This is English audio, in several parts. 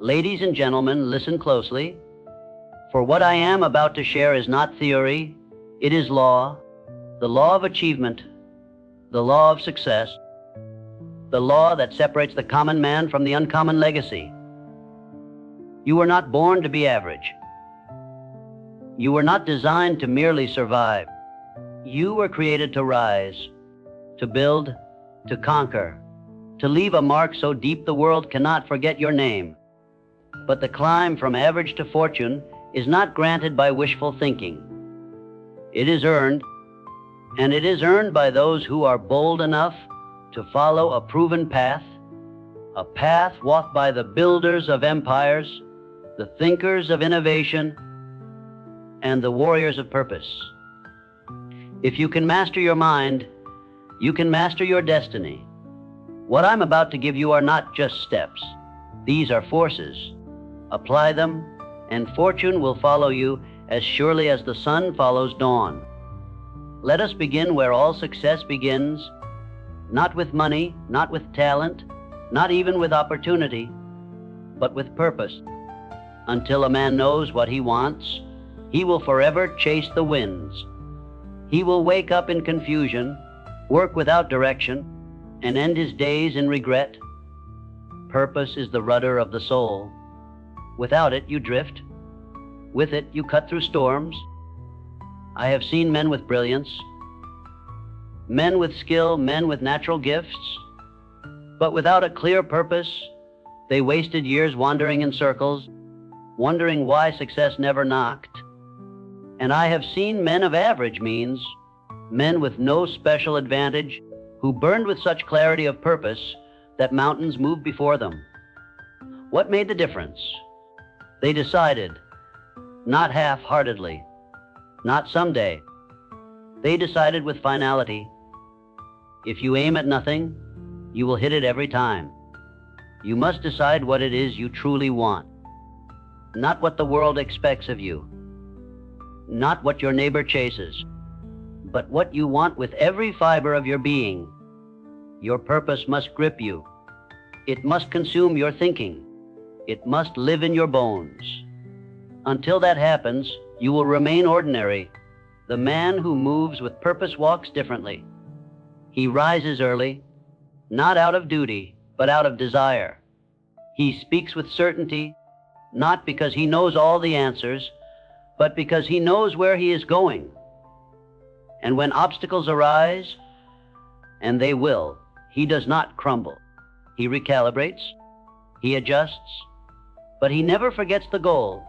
Ladies and gentlemen, listen closely, for what I am about to share is not theory, it is law, the law of achievement, the law of success, the law that separates the common man from the uncommon legacy. You were not born to be average. You were not designed to merely survive. You were created to rise, to build, to conquer, to leave a mark so deep the world cannot forget your name. But the climb from average to fortune is not granted by wishful thinking. It is earned, and it is earned by those who are bold enough to follow a proven path, a path walked by the builders of empires, the thinkers of innovation, and the warriors of purpose. If you can master your mind, you can master your destiny. What I'm about to give you are not just steps. These are forces. Apply them, and fortune will follow you as surely as the sun follows dawn. Let us begin where all success begins, not with money, not with talent, not even with opportunity, but with purpose. Until a man knows what he wants, he will forever chase the winds. He will wake up in confusion, work without direction, and end his days in regret. Purpose is the rudder of the soul. Without it, you drift. With it, you cut through storms. I have seen men with brilliance, men with skill, men with natural gifts, but without a clear purpose, they wasted years wandering in circles, wondering why success never knocked. And I have seen men of average means, men with no special advantage, who burned with such clarity of purpose that mountains moved before them. What made the difference? They decided, not half-heartedly, not someday. They decided with finality. If you aim at nothing, you will hit it every time. You must decide what it is you truly want, not what the world expects of you, not what your neighbor chases, but what you want with every fiber of your being. Your purpose must grip you. It must consume your thinking. It must live in your bones. Until that happens, you will remain ordinary. The man who moves with purpose walks differently. He rises early, not out of duty, but out of desire. He speaks with certainty, not because he knows all the answers, but because he knows where he is going. And when obstacles arise, and they will, he does not crumble. He recalibrates, he adjusts, but he never forgets the goal.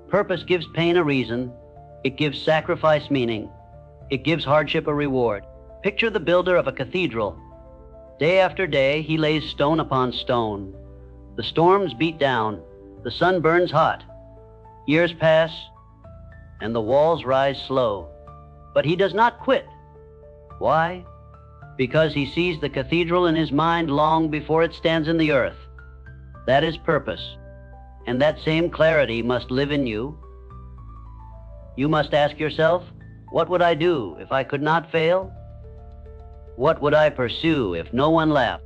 Purpose gives pain a reason, it gives sacrifice meaning, it gives hardship a reward. Picture the builder of a cathedral. Day after day, he lays stone upon stone. The storms beat down, the sun burns hot. Years pass, and the walls rise slow. But he does not quit. Why? Because he sees the cathedral in his mind long before it stands in the earth. That is purpose, and that same clarity must live in you. You must ask yourself, what would I do if I could not fail? What would I pursue if no one laughed?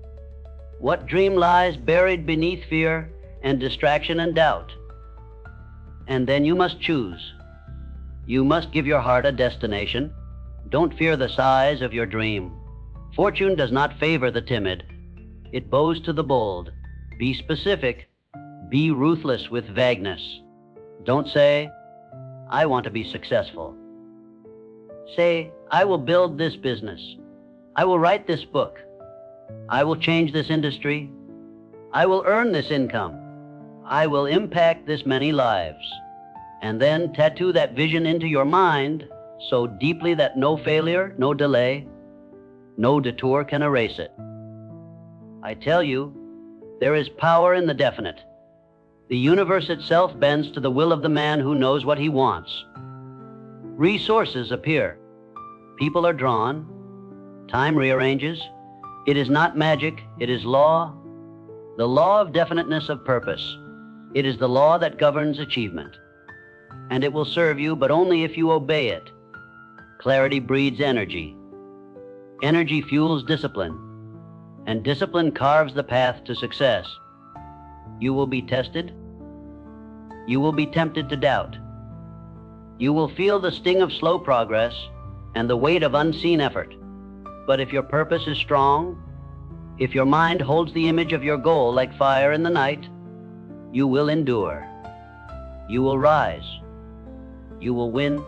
What dream lies buried beneath fear and distraction and doubt? And then you must choose. You must give your heart a destination. Don't fear the size of your dream. Fortune does not favor the timid. It bows to the bold. Be specific. Be ruthless with vagueness. Don't say, I want to be successful. Say, I will build this business. I will write this book. I will change this industry. I will earn this income. I will impact this many lives. And then tattoo that vision into your mind so deeply that no failure, no delay, no detour can erase it. I tell you, there is power in the definite. The universe itself bends to the will of the man who knows what he wants. Resources appear. People are drawn. Time rearranges. It is not magic, it is law. The law of definiteness of purpose. It is the law that governs achievement. And it will serve you, but only if you obey it. Clarity breeds energy. Energy fuels discipline. And discipline carves the path to success. You will be tested. You will be tempted to doubt. You will feel the sting of slow progress and the weight of unseen effort. But if your purpose is strong, if your mind holds the image of your goal like fire in the night, you will endure. You will rise. You will win.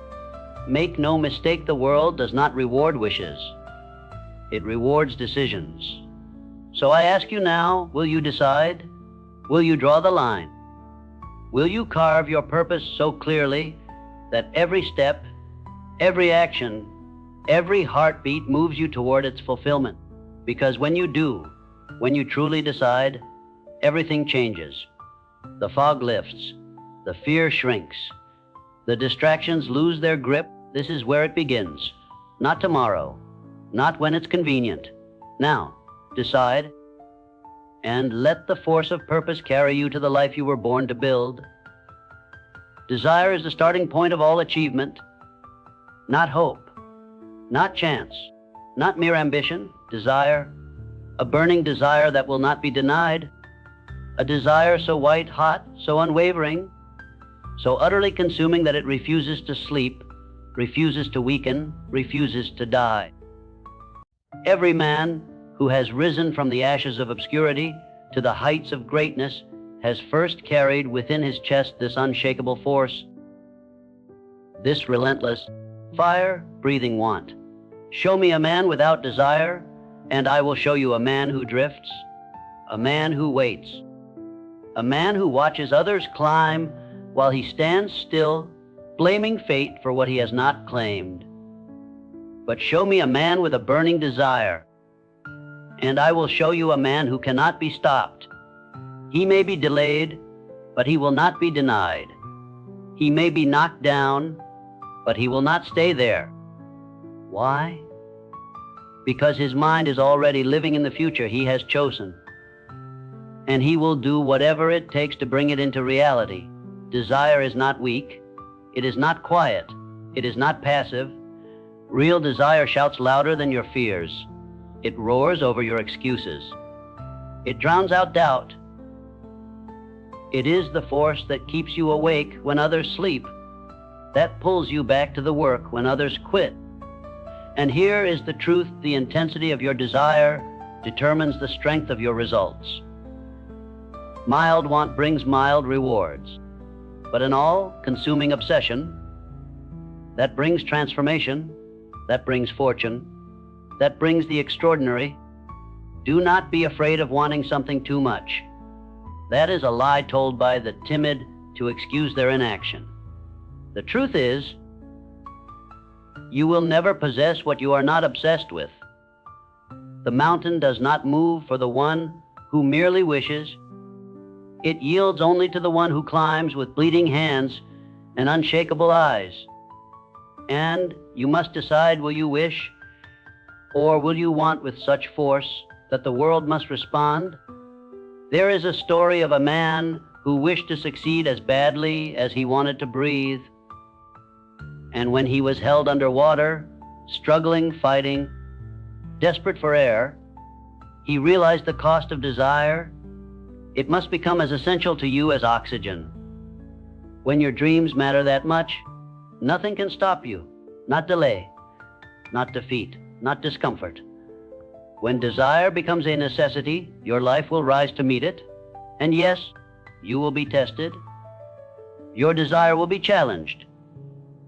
Make no mistake, the world does not reward wishes. It rewards decisions. So I ask you now, will you decide? Will you draw the line? Will you carve your purpose so clearly that every step, every action, every heartbeat moves you toward its fulfillment? Because when you do, when you truly decide, everything changes. The fog lifts. The fear shrinks. The distractions lose their grip. This is where it begins. Not tomorrow. Not when it's convenient. Now, decide and let the force of purpose carry you to the life you were born to build. Desire is the starting point of all achievement. Not hope. Not chance. Not mere ambition. Desire. A burning desire that will not be denied. A desire so white hot, so unwavering, so utterly consuming that it refuses to sleep, refuses to weaken, refuses to die. Every man who has risen from the ashes of obscurity to the heights of greatness has first carried within his chest this unshakable force, this relentless, fire-breathing want. Show me a man without desire, and I will show you a man who drifts, a man who waits, a man who watches others climb while he stands still, blaming fate for what he has not claimed. But show me a man with a burning desire, and I will show you a man who cannot be stopped. He may be delayed, but he will not be denied. He may be knocked down, but he will not stay there. Why? Because his mind is already living in the future he has chosen, and he will do whatever it takes to bring it into reality. Desire is not weak. It is not quiet. It is not passive. Real desire shouts louder than your fears. It roars over your excuses. It drowns out doubt. It is the force that keeps you awake when others sleep, that pulls you back to the work when others quit. And here is the truth: the intensity of your desire determines the strength of your results. Mild want brings mild rewards, but an all-consuming obsession that brings transformation, that brings fortune, that brings the extraordinary. Do not be afraid of wanting something too much. That is a lie told by the timid to excuse their inaction. The truth is, you will never possess what you are not obsessed with. The mountain does not move for the one who merely wishes. It yields only to the one who climbs with bleeding hands and unshakable eyes. And you must decide, will you wish, or will you want with such force that the world must respond? There is a story of a man who wished to succeed as badly as he wanted to breathe. And when he was held underwater, struggling, fighting, desperate for air, he realized the cost of desire. It must become as essential to you as oxygen. When your dreams matter that much, nothing can stop you. Not delay, not defeat, not discomfort. When desire becomes a necessity, your life will rise to meet it. And yes, you will be tested. Your desire will be challenged.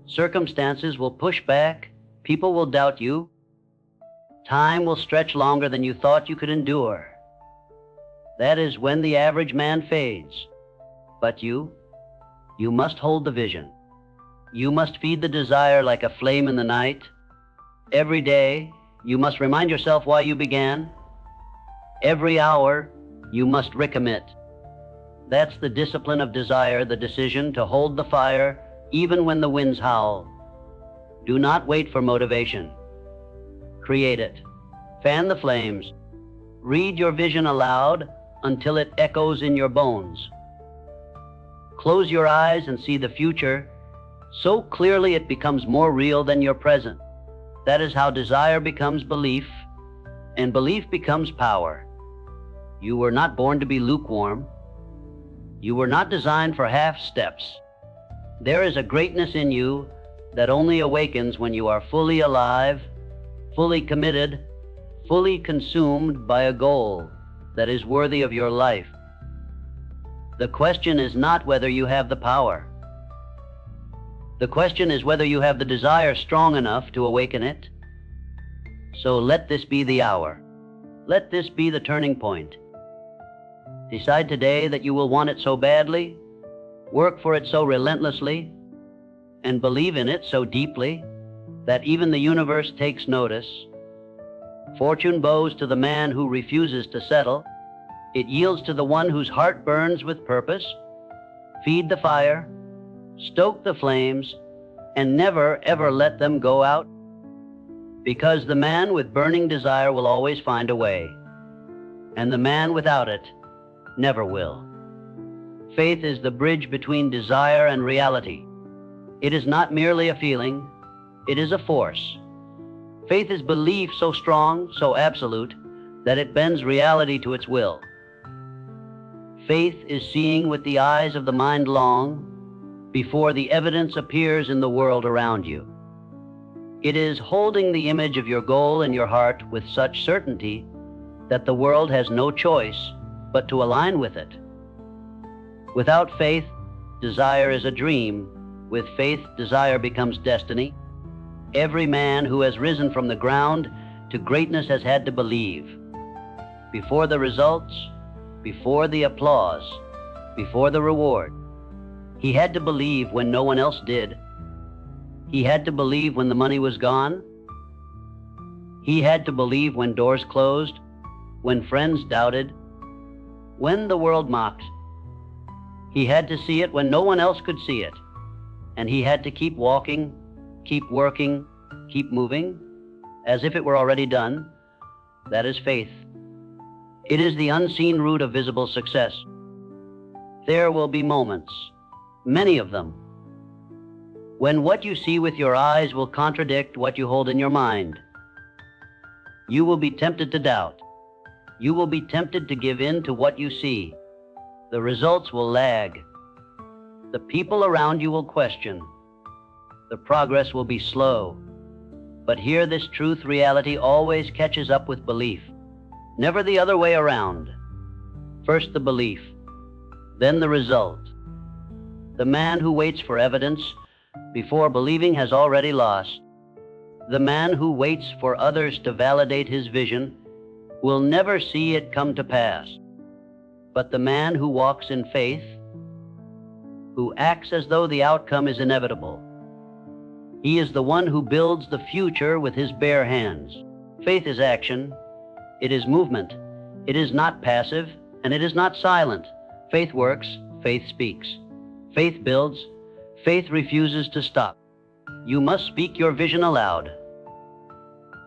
Circumstances will push back. People will doubt you. Time will stretch longer than you thought you could endure. That is when the average man fades. But you must hold the vision. You must feed the desire like a flame in the night. Every day, you must remind yourself why you began. Every hour, you must recommit. That's the discipline of desire, the decision to hold the fire even when the winds howl. Do not wait for motivation. Create it. Fan the flames. Read your vision aloud until it echoes in your bones. Close your eyes and see the future so clearly it becomes more real than your present. That is how desire becomes belief, and belief becomes power. You were not born to be lukewarm. You were not designed for half steps. There is a greatness in you that only awakens when you are fully alive, fully committed, fully consumed by a goal that is worthy of your life. The question is not whether you have the power. The question is whether you have the desire strong enough to awaken it. So let this be the hour. Let this be the turning point. Decide today that you will want it so badly, work for it so relentlessly, and believe in it so deeply that even the universe takes notice. Fortune bows to the man who refuses to settle. It yields to the one whose heart burns with purpose. Feed the fire, stoke the flames, and never, ever let them go out, because the man with burning desire will always find a way, and the man without it never will. Faith is the bridge between desire and reality. It is not merely a feeling, it is a force. Faith is belief so strong, so absolute, that it bends reality to its will. Faith is seeing with the eyes of the mind long, before the evidence appears in the world around you. It is holding the image of your goal in your heart with such certainty that the world has no choice but to align with it. Without faith, desire is a dream. With faith, desire becomes destiny. Every man who has risen from the ground to greatness has had to believe. Before the results, before the applause, before the reward, he had to believe when no one else did. He had to believe when the money was gone. He had to believe when doors closed, when friends doubted, when the world mocked. He had to see it when no one else could see it. And he had to keep walking, keep working, keep moving, as if it were already done. That is faith. It is the unseen root of visible success. There will be moments, many of them, when what you see with your eyes will contradict what you hold in your mind. You will be tempted to doubt. You will be tempted to give in to what you see. The results will lag. The people around you will question. The progress will be slow. But here this truth reality always catches up with belief. Never the other way around. First the belief, then the result. The man who waits for evidence before believing has already lost. The man who waits for others to validate his vision will never see it come to pass. But the man who walks in faith, who acts as though the outcome is inevitable, he is the one who builds the future with his bare hands. Faith is action. It is movement. It is not passive, and it is not silent. Faith works. Faith speaks. Faith builds. Faith refuses to stop. You must speak your vision aloud.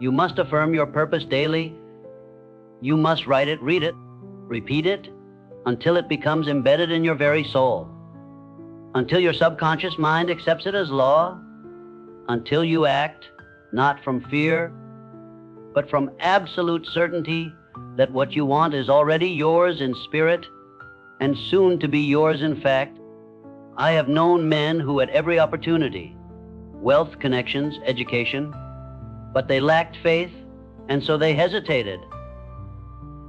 You must affirm your purpose daily. You must write it, read it, repeat it, until it becomes embedded in your very soul. Until your subconscious mind accepts it as law. Until you act, not from fear, but from absolute certainty that what you want is already yours in spirit and soon to be yours in fact. I have known men who had every opportunity, wealth, connections, education, but they lacked faith, and so they hesitated.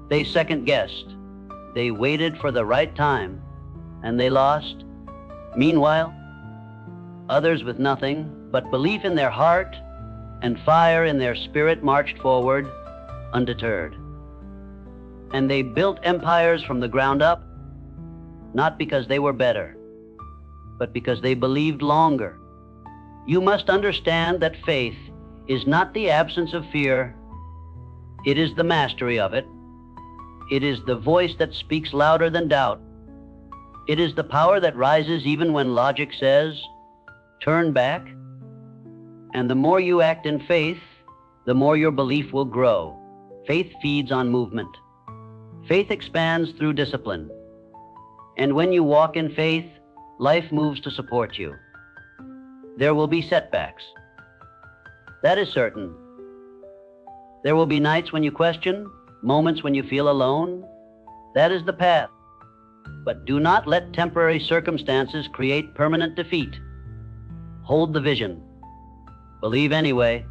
They second-guessed. They waited for the right time, and they lost. Meanwhile, others with nothing but belief in their heart and fire in their spirit marched forward, undeterred. And they built empires from the ground up, not because they were better, but because they believed longer. You must understand that faith is not the absence of fear. It is the mastery of it. It is the voice that speaks louder than doubt. It is the power that rises even when logic says, turn back. And the more you act in faith, the more your belief will grow. Faith feeds on movement. Faith expands through discipline. And when you walk in faith, life moves to support you. There will be setbacks. That is certain. There will be nights when you question, moments when you feel alone. That is the path. But do not let temporary circumstances create permanent defeat. Hold the vision. Believe anyway.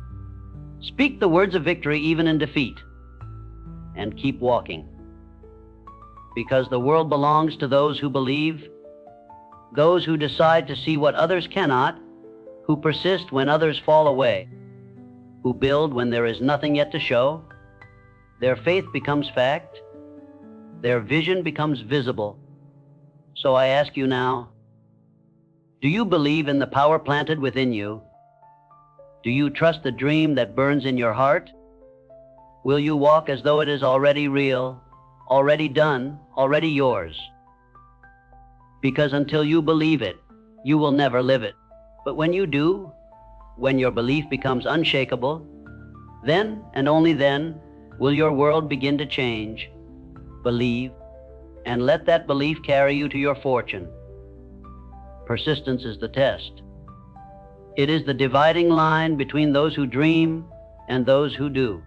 Speak the words of victory even in defeat. And keep walking. Because the world belongs to those who believe, those who decide to see what others cannot, who persist when others fall away, who build when there is nothing yet to show. Their faith becomes fact. Their vision becomes visible. So I ask you now, do you believe in the power planted within you? Do you trust the dream that burns in your heart? Will you walk as though it is already real, already done, already yours? Because until you believe it, you will never live it. But when you do, when your belief becomes unshakable, then and only then will your world begin to change. Believe, and let that belief carry you to your fortune. Persistence is the test. It is the dividing line between those who dream and those who do.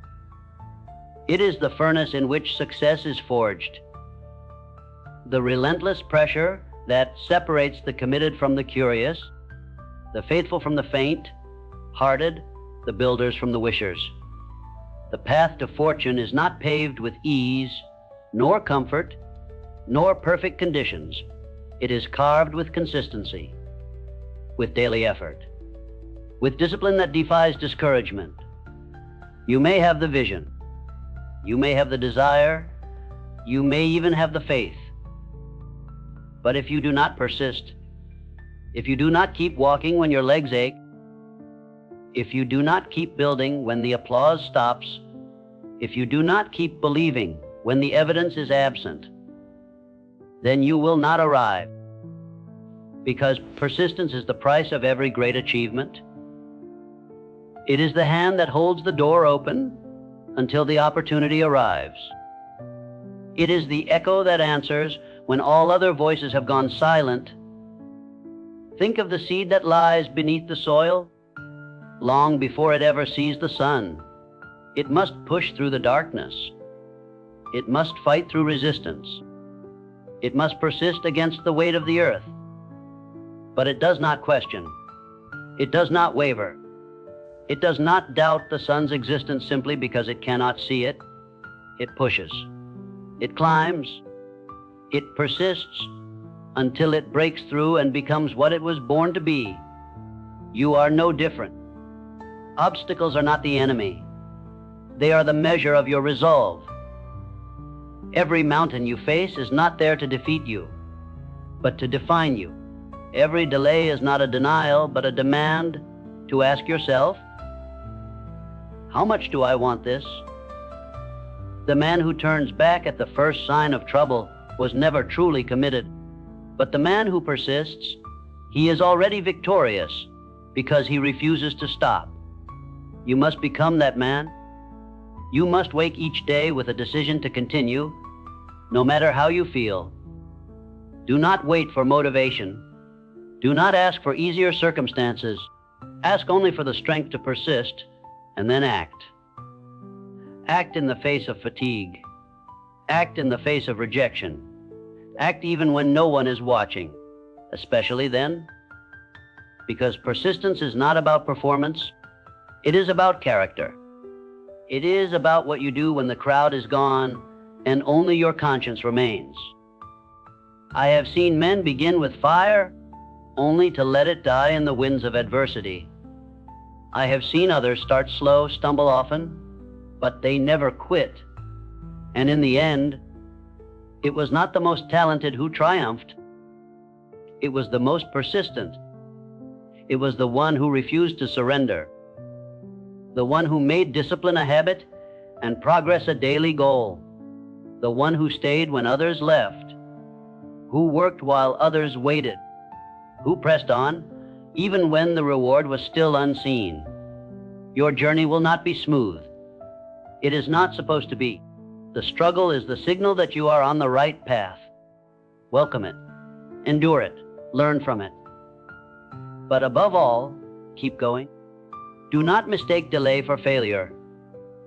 It is the furnace in which success is forged. The relentless pressure that separates the committed from the curious, the faithful from the faint-hearted, the builders from the wishers. The path to fortune is not paved with ease, nor comfort, nor perfect conditions. It is carved with consistency, with daily effort, with discipline that defies discouragement. You may have the vision, you may have the desire, you may even have the faith. But if you do not persist, if you do not keep walking when your legs ache, if you do not keep building when the applause stops, if you do not keep believing when the evidence is absent, then you will not arrive. Because persistence is the price of every great achievement. It is the hand that holds the door open until the opportunity arrives. It is the echo that answers when all other voices have gone silent. Think of the seed that lies beneath the soil. Long before it ever sees the sun, it must push through the darkness. It must fight through resistance. It must persist against the weight of the earth. But it does not question. It does not waver. It does not doubt the sun's existence simply because it cannot see it. It pushes. It climbs. It persists until it breaks through and becomes what it was born to be. You are no different. Obstacles are not the enemy. They are the measure of your resolve. Every mountain you face is not there to defeat you, but to define you. Every delay is not a denial, but a demand to ask yourself, how much do I want this? The man who turns back at the first sign of trouble was never truly committed. But the man who persists, he is already victorious because he refuses to stop. You must become that man. You must wake each day with a decision to continue, no matter how you feel. Do not wait for motivation. Do not ask for easier circumstances. Ask only for the strength to persist, and then act. Act in the face of fatigue. Act in the face of rejection. Act even when no one is watching, especially then, because persistence is not about performance. It is about character. It is about what you do when the crowd is gone and only your conscience remains. I have seen men begin with fire only to let it die in the winds of adversity. I have seen others start slow, stumble often, but they never quit. And in the end, it was not the most talented who triumphed. It was the most persistent. It was the one who refused to surrender. The one who made discipline a habit and progress a daily goal. The one who stayed when others left. Who worked while others waited. Who pressed on even when the reward was still unseen. Your journey will not be smooth. It is not supposed to be. The struggle is the signal that you are on the right path. Welcome it. Endure it. Learn from it. But above all, keep going. Do not mistake delay for failure.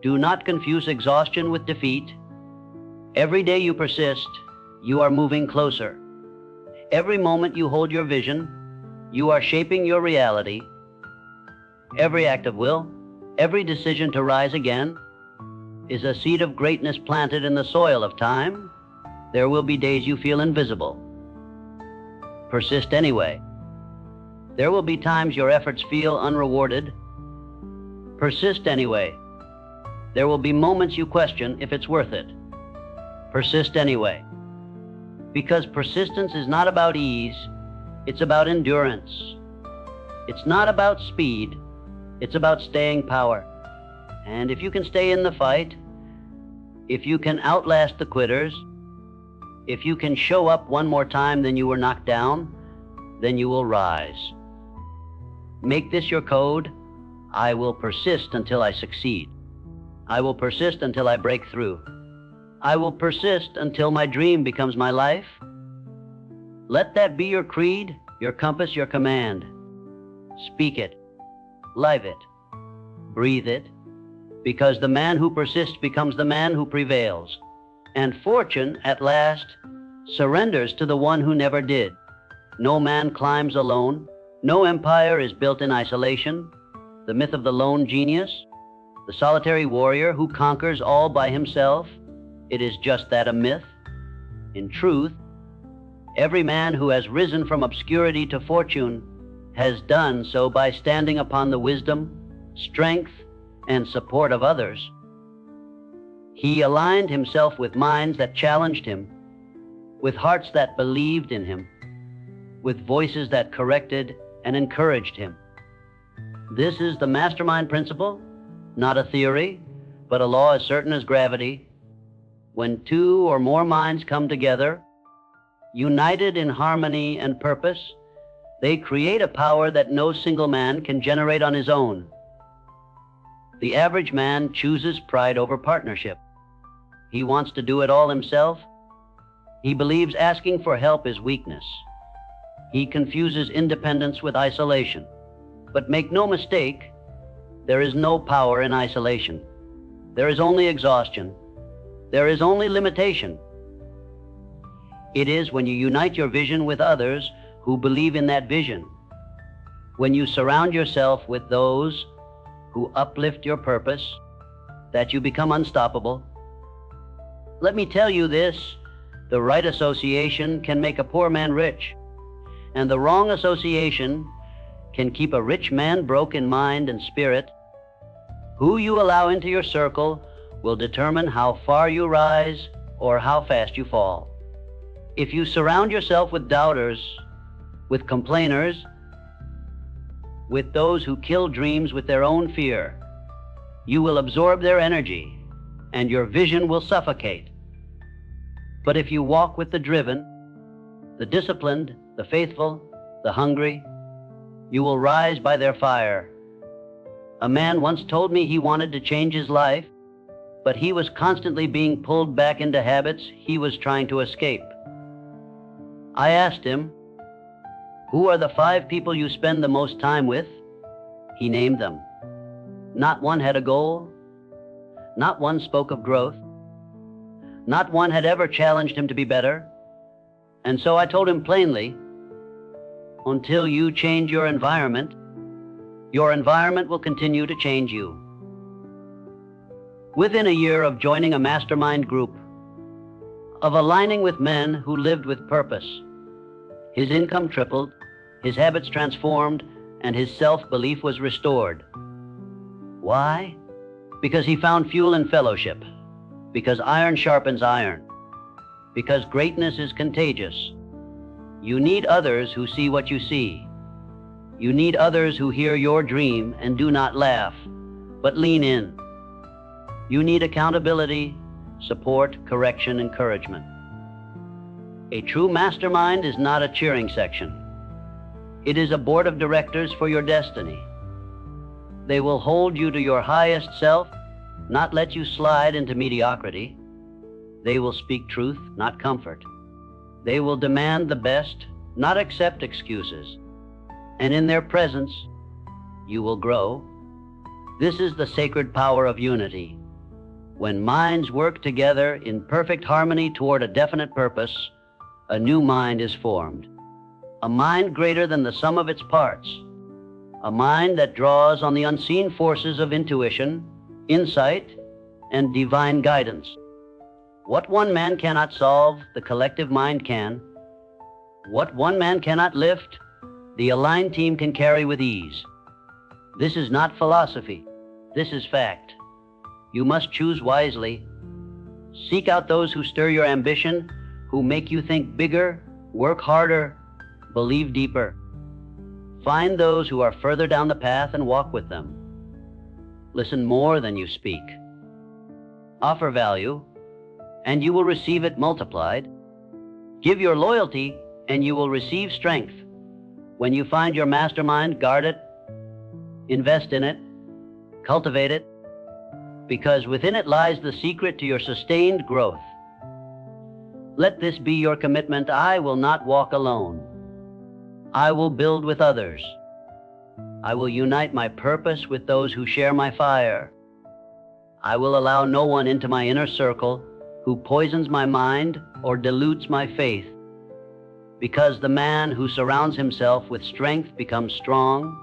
Do not confuse exhaustion with defeat. Every day you persist, you are moving closer. Every moment you hold your vision, you are shaping your reality. Every act of will, every decision to rise again, is a seed of greatness planted in the soil of time. There will be days you feel invisible. Persist anyway. There will be times your efforts feel unrewarded. Persist anyway. There will be moments you question if it's worth it. Persist anyway. Because persistence is not about ease, it's about endurance. It's not about speed, it's about staying power. And if you can stay in the fight, if you can outlast the quitters, if you can show up one more time than you were knocked down, then you will rise. Make this your code. I will persist until I succeed. I will persist until I break through. I will persist until my dream becomes my life. Let that be your creed, your compass, your command. Speak it, live it, breathe it, because the man who persists becomes the man who prevails. And fortune, at last, surrenders to the one who never did. No man climbs alone. No empire is built in isolation. The myth of the lone genius, the solitary warrior who conquers all by himself, it is just that, a myth. In truth, every man who has risen from obscurity to fortune has done so by standing upon the wisdom, strength, and support of others. He aligned himself with minds that challenged him, with hearts that believed in him, with voices that corrected and encouraged him. This is the mastermind principle, not a theory, but a law as certain as gravity. When two or more minds come together, united in harmony and purpose, they create a power that no single man can generate on his own. The average man chooses pride over partnership. He wants to do it all himself. He believes asking for help is weakness. He confuses independence with isolation. But make no mistake, there is no power in isolation. There is only exhaustion. There is only limitation. It is when you unite your vision with others who believe in that vision, when you surround yourself with those who uplift your purpose, that you become unstoppable. Let me tell you this, the right association can make a poor man rich, and the wrong association can keep a rich man broke in mind and spirit. Who you allow into your circle will determine how far you rise or how fast you fall. If you surround yourself with doubters, with complainers, with those who kill dreams with their own fear, you will absorb their energy and your vision will suffocate. But if you walk with the driven, the disciplined, the faithful, the hungry, you will rise by their fire. A man once told me he wanted to change his life, but he was constantly being pulled back into habits he was trying to escape. I asked him, "Who are the 5 people you spend the most time with?" He named them. Not one had a goal. Not one spoke of growth. Not one had ever challenged him to be better. And so I told him plainly, until you change your environment will continue to change you. Within a year of joining a mastermind group, of aligning with men who lived with purpose, his income tripled, his habits transformed, and his self-belief was restored. Why? Because he found fuel in fellowship, because iron sharpens iron, because greatness is contagious. You need others who see what you see. You need others who hear your dream and do not laugh, but lean in. You need accountability, support, correction, encouragement. A true mastermind is not a cheering section. It is a board of directors for your destiny. They will hold you to your highest self, not let you slide into mediocrity. They will speak truth, not comfort. They will demand the best, not accept excuses. And in their presence, you will grow. This is the sacred power of unity. When minds work together in perfect harmony toward a definite purpose, a new mind is formed. A mind greater than the sum of its parts. A mind that draws on the unseen forces of intuition, insight, and divine guidance. What one man cannot solve, the collective mind can. What one man cannot lift, the aligned team can carry with ease. This is not philosophy. This is fact. You must choose wisely. Seek out those who stir your ambition, who make you think bigger, work harder, believe deeper. Find those who are further down the path and walk with them. Listen more than you speak. Offer value, and you will receive it multiplied. Give your loyalty, and you will receive strength. When you find your mastermind, guard it, invest in it, cultivate it, because within it lies the secret to your sustained growth. Let this be your commitment. I will not walk alone. I will build with others. I will unite my purpose with those who share my fire. I will allow no one into my inner circle who poisons my mind or dilutes my faith, because the man who surrounds himself with strength becomes strong.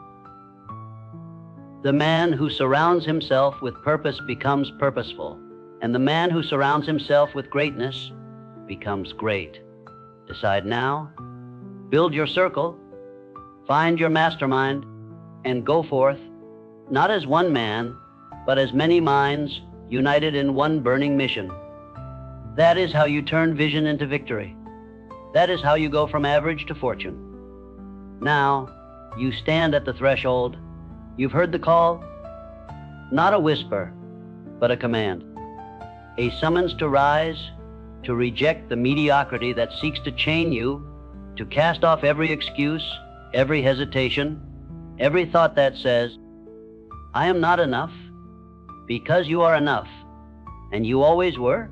The man who surrounds himself with purpose becomes purposeful, and the man who surrounds himself with greatness becomes great. Decide now, build your circle, find your mastermind, and go forth, not as one man, but as many minds united in one burning mission. That is how you turn vision into victory. That is how you go from average to fortune. Now, you stand at the threshold. You've heard the call, not a whisper, but a command. A summons to rise, to reject the mediocrity that seeks to chain you, to cast off every excuse, every hesitation, every thought that says, I am not enough, because you are enough, and you always were.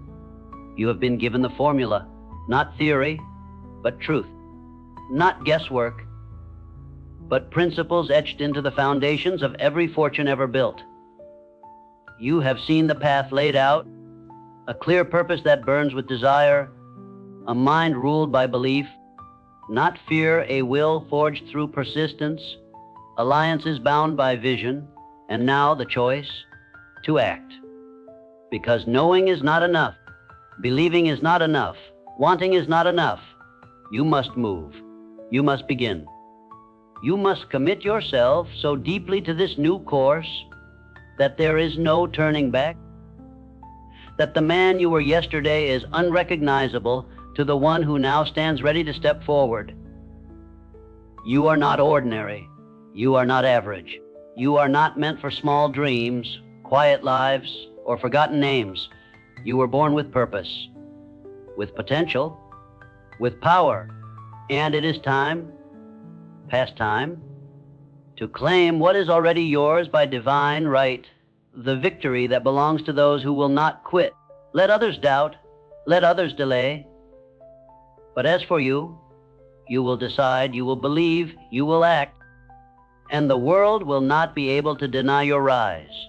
You have been given the formula, not theory, but truth, not guesswork, but principles etched into the foundations of every fortune ever built. You have seen the path laid out, a clear purpose that burns with desire, a mind ruled by belief, not fear, a will forged through persistence, alliances bound by vision, and now the choice to act. Because knowing is not enough, believing is not enough, wanting is not enough. You must move. You must begin. You must commit yourself so deeply to this new course that there is no turning back, that the man you were yesterday is unrecognizable to the one who now stands ready to step forward. You are not ordinary. You are not average. You are not meant for small dreams, quiet lives, or forgotten names. You were born with purpose, with potential, with power, and it is time, past time, to claim what is already yours by divine right, the victory that belongs to those who will not quit. Let others doubt, let others delay. But as for you, you will decide, you will believe, you will act, and the world will not be able to deny your rise.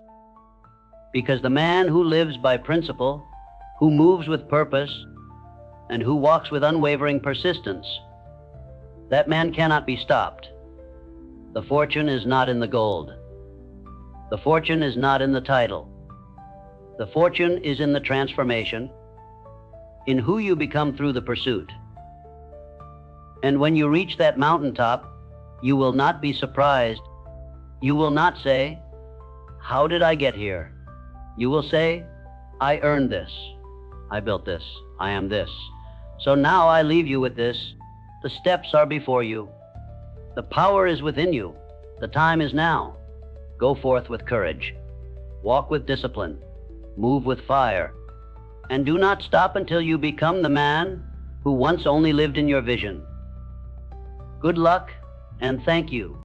Because the man who lives by principle, who moves with purpose, and who walks with unwavering persistence, that man cannot be stopped. The fortune is not in the gold. The fortune is not in the title. The fortune is in the transformation, in who you become through the pursuit. And when you reach that mountaintop, you will not be surprised. You will not say, how did I get here? You will say, I earned this. I built this. I am this. So now I leave you with this. The steps are before you. The power is within you. The time is now. Go forth with courage. Walk with discipline. Move with fire. And do not stop until you become the man who once only lived in your vision. Good luck, and thank you.